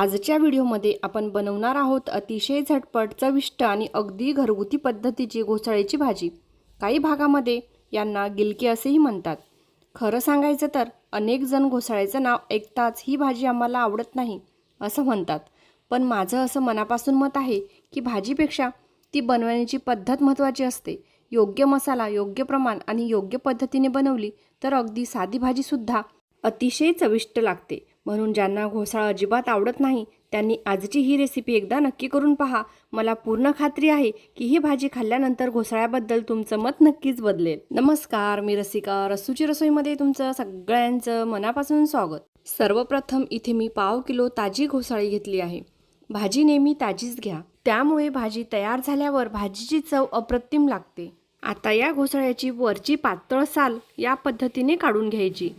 आजच्या व्हिडिओमध्ये आपण बनवणार आहोत अतिशय झटपट, चविष्ट आणि अगदी घरगुती पद्धतीची घोसाळ्याची भाजी। काही भागामध्ये यांना गिलके असेही म्हणतात। खरं सांगायचं तर अनेक जण घोसाळ्याचं नाव ऐकताच ही भाजी आम्हाला आवडत नाही असं म्हणतात, पण माझं असं मनापासून मत आहे की भाजीपेक्षा ती बनवण्याची पद्धत महत्त्वाची असते। योग्य मसाला, योग्य प्रमाण आणि योग्य पद्धतीने बनवली तर अगदी साधी भाजीसुद्धा अतिशय चविष्ट लागते। म्हणून ज्यांना घोसाळा अजिबात आवडत नाही त्यांनी आजची ही रेसिपी एकदा नक्की करून पहा। मला पूर्ण खात्री आहे की ही भाजी खाल्ल्यानंतर घोसाळ्याबद्दल तुमचं मत नक्कीच बदलेल। नमस्कार, मी रसिका, रसूची रसोईमध्ये तुमचं सगळ्यांचं मनापासून स्वागत। सर्वप्रथम इथे मी पाव किलो ताजी घोसाळी घेतली आहे। भाजी नेहमी ताजीच घ्या, त्यामुळे भाजी तयार झाल्यावर भाजीची चव अप्रतिम लागते। आता या घोसाळ्याची वरची पातळ साल या पद्धतीने काढून घ्यायची।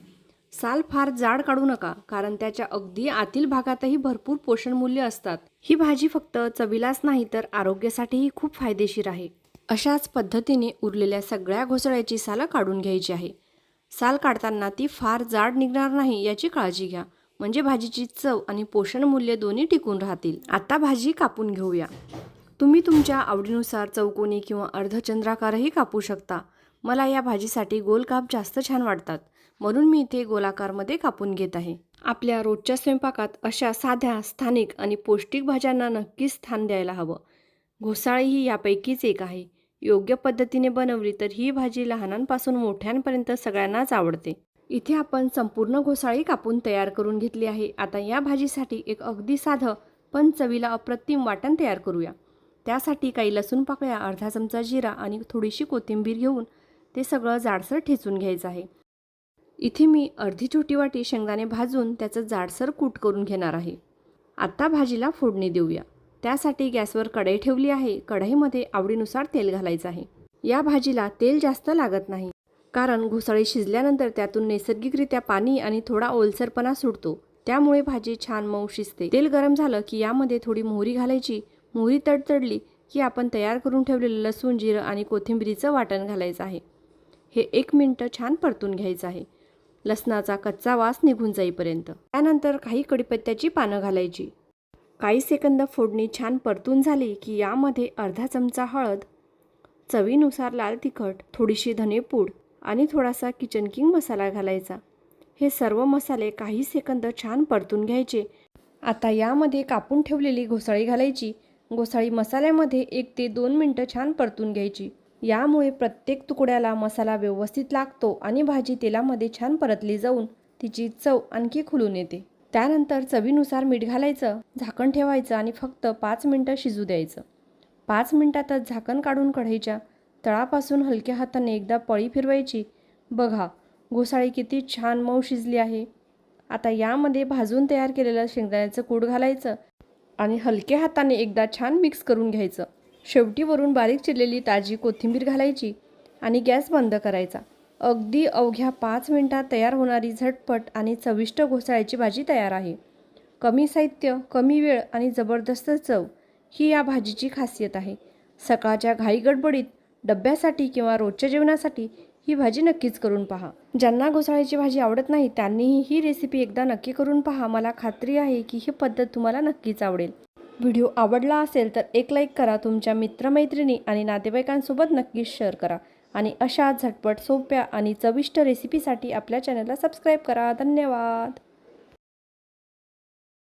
साल फार जाड काढू नका, कारण त्याच्या अगदी आतील भागातही भरपूर पोषण मूल्य असतात। ही भाजी फक्त चवीलाच नाही तर आरोग्यासाठीही खूप फायदेशीर आहे। अशाच पद्धतीने उरलेल्या सगळ्या घोसाळ्याची साल काढून घ्यायची आहे। साल काढताना ती फार जाड निघणार नाही याची काळजी घ्या, म्हणजे भाजीची चव आणि पोषण मूल्य दोन्ही टिकून राहतील। आता भाजी कापून घेऊया। तुम्ही तुमच्या आवडीनुसार चौकोनी किंवा अर्धचंद्राकारही कापू शकता। मला या भाजीसाठी गोल काप जास्त छान वाटतात, म्हणून मी इथे गोलाकारमध्ये कापून घेत आहे। आपल्या रोजच्या स्वयंपाकात अशा साध्या, स्थानिक आणि पौष्टिक भाज्यांना नक्कीच स्थान द्यायला हवं। घोसाळी ही यापैकीच एक आहे। योग्य पद्धतीने बनवली तर ही भाजी लहानांपासून मोठ्यांपर्यंत सगळ्यांनाच आवडते। इथे आपण संपूर्ण घोसाळी कापून तयार करून घेतली आहे। आता या भाजीसाठी एक अगदी साधं पण चवीला अप्रतिम वाटण तयार करूया। त्यासाठी काही लसूण पाकळ्या, अर्धा चमचा जिरा आणि थोडीशी कोथिंबीर घेऊन ते सगळं जाडसर ठेचून घ्यायचं आहे। इथे मी अर्धी छोटी वाटी शेंगदाणे भाजून त्याचं जाडसर कूट करून घेणार आहे। आता भाजीला फोडणी देऊया। त्यासाठी गॅसवर कढई ठेवली आहे। कढईमध्ये आवडीनुसार तेल घालायचं आहे। या भाजीला तेल जास्त लागत नाही, कारण घोसाळी शिजल्यानंतर त्यातून नैसर्गिकरित्या पाणी आणि थोडा ओलसरपणा सुटतो, त्यामुळे भाजी छान मऊ शिजते। तेल गरम झालं की यामध्ये थोडी मोहरी घालायची। मोहरी तडतडली की आपण तयार करून ठेवलेलं लसूण, जिरं आणि कोथिंबीरीचं वाटण घालायचं आहे। हे 1 मिनिट छान परतून घ्यायचं आहे, लसणाचा कच्चा वास निघून जाईपर्यंत। त्यानंतर काही कढीपत्त्याची पानं घालायची। काही सेकंद फोडणी छान परतून झाली की यामध्ये अर्धा चमचा हळद, चवीनुसार लाल तिखट, थोडीशी धनेपूड आणि थोडासा किचन किंग मसाला घालायचा। हे सर्व मसाले काही सेकंद छान परतून घ्यायचे। आता यामध्ये कापून ठेवलेली घोसाळी घालायची। घोसाळी मसाल्यामध्ये 1 ते 2 मिनिटं छान परतून घ्यायची। यामुळे प्रत्येक तुकड्याला मसाला व्यवस्थित लागतो आणि भाजी तेलामध्ये छान परतली जाऊन तिची चव आणखी खुलून येते। त्यानंतर चवीनुसार मीठ घालायचं, झाकण ठेवायचं आणि फक्त 5 मिनिटं शिजू द्यायचं। 5 मिनिटातच झाकण काढून कढईच्या तळापासून हलक्या हाताने एकदा पळी फिरवायची। बघा, घोसाळी किती छान मऊ शिजली आहे। आता यामध्ये भाजून तयार केलेलं शेंगदाण्याचं कूट घालायचं आणि हलक्या हाताने एकदा छान मिक्स करून घ्यायचं। शेवटी वरून बारीक चिरलेली ताजी कोथिंबीर घालायची आणि गॅस बंद करायचा। अगदी अवघ्या 5 मिनिटात तयार होणारी झटपट आणि चविष्ट घोसाळ्याची भाजी तयार आहे। कमी साहित्य, कमी वेळ आणि जबरदस्त चव ही या भाजीची खासियत आहे। सकाळच्या घाईगडबडीत, डब्यासाठी किंवा रोजच्या जेवणासाठी ही भाजी नक्कीच करून पहा। ज्यांना घोसाळ्याची भाजी आवडत नाही त्यांनीही ही रेसिपी एकदा नक्की करून पहा। मला खात्री आहे की ही पद्धत तुम्हाला नक्कीच आवडेल। व्हिडिओ आवडला असेल तर एक लाईक करा, तुमच्या मित्रमैत्रिणी आणि नातेवाईकांसोबत नक्कीच शेअर करा आणि अशा झटपट, सोप्या आणि चविष्ट रेसिपीसाठी आपल्या चॅनलला सबस्क्राईब करा। धन्यवाद।